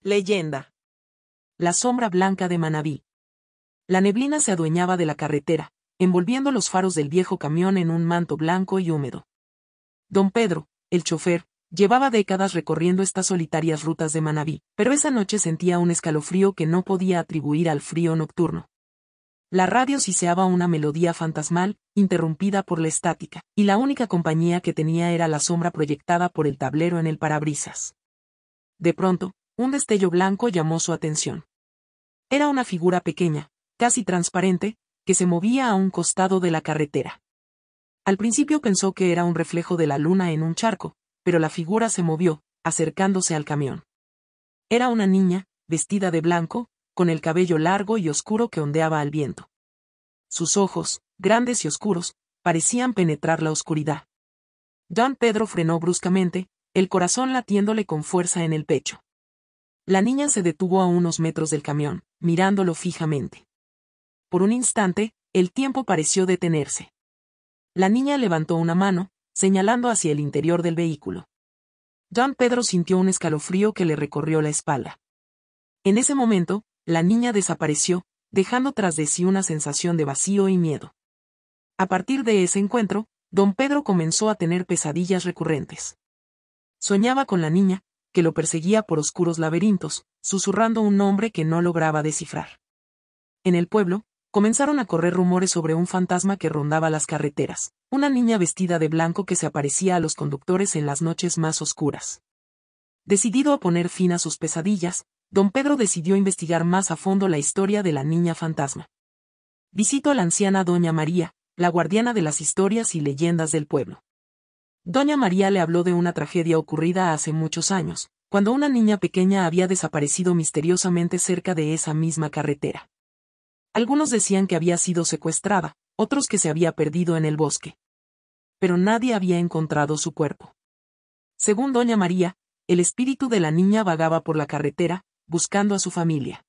Leyenda. La sombra blanca de Manabí. La neblina se adueñaba de la carretera, envolviendo los faros del viejo camión en un manto blanco y húmedo. Don Pedro, el chofer, llevaba décadas recorriendo estas solitarias rutas de Manabí, pero esa noche sentía un escalofrío que no podía atribuir al frío nocturno. La radio siseaba una melodía fantasmal, interrumpida por la estática, y la única compañía que tenía era la sombra proyectada por el tablero en el parabrisas. De pronto, un destello blanco llamó su atención. Era una figura pequeña, casi transparente, que se movía a un costado de la carretera. Al principio pensó que era un reflejo de la luna en un charco, pero la figura se movió, acercándose al camión. Era una niña, vestida de blanco, con el cabello largo y oscuro que ondeaba al viento. Sus ojos, grandes y oscuros, parecían penetrar la oscuridad. Don Pedro frenó bruscamente, el corazón latiéndole con fuerza en el pecho. La niña se detuvo a unos metros del camión, mirándolo fijamente. Por un instante, el tiempo pareció detenerse. La niña levantó una mano, señalando hacia el interior del vehículo. Don Pedro sintió un escalofrío que le recorrió la espalda. En ese momento, la niña desapareció, dejando tras de sí una sensación de vacío y miedo. A partir de ese encuentro, don Pedro comenzó a tener pesadillas recurrentes. Soñaba con la niña, que lo perseguía por oscuros laberintos, susurrando un nombre que no lograba descifrar. En el pueblo, comenzaron a correr rumores sobre un fantasma que rondaba las carreteras, una niña vestida de blanco que se aparecía a los conductores en las noches más oscuras. Decidido a poner fin a sus pesadillas, don Pedro decidió investigar más a fondo la historia de la niña fantasma. Visitó a la anciana doña María, la guardiana de las historias y leyendas del pueblo. Doña María le habló de una tragedia ocurrida hace muchos años, cuando una niña pequeña había desaparecido misteriosamente cerca de esa misma carretera. Algunos decían que había sido secuestrada, otros que se había perdido en el bosque. Pero nadie había encontrado su cuerpo. Según doña María, el espíritu de la niña vagaba por la carretera, buscando a su familia.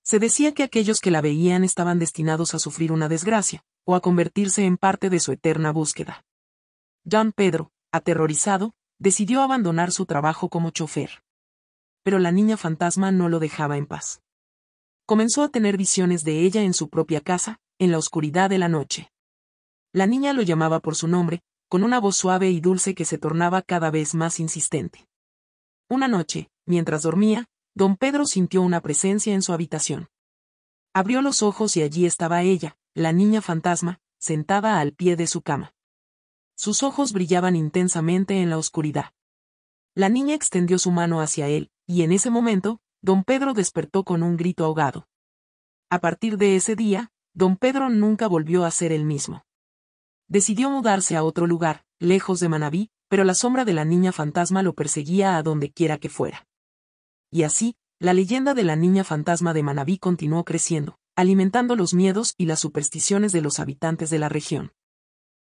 Se decía que aquellos que la veían estaban destinados a sufrir una desgracia, o a convertirse en parte de su eterna búsqueda. Don Pedro, aterrorizado, decidió abandonar su trabajo como chofer. Pero la niña fantasma no lo dejaba en paz. Comenzó a tener visiones de ella en su propia casa, en la oscuridad de la noche. La niña lo llamaba por su nombre, con una voz suave y dulce que se tornaba cada vez más insistente. Una noche, mientras dormía, don Pedro sintió una presencia en su habitación. Abrió los ojos y allí estaba ella, la niña fantasma, sentada al pie de su cama. Sus ojos brillaban intensamente en la oscuridad. La niña extendió su mano hacia él, y en ese momento, don Pedro despertó con un grito ahogado. A partir de ese día, don Pedro nunca volvió a ser el mismo. Decidió mudarse a otro lugar, lejos de Manabí, pero la sombra de la niña fantasma lo perseguía a donde quiera que fuera. Y así, la leyenda de la niña fantasma de Manabí continuó creciendo, alimentando los miedos y las supersticiones de los habitantes de la región.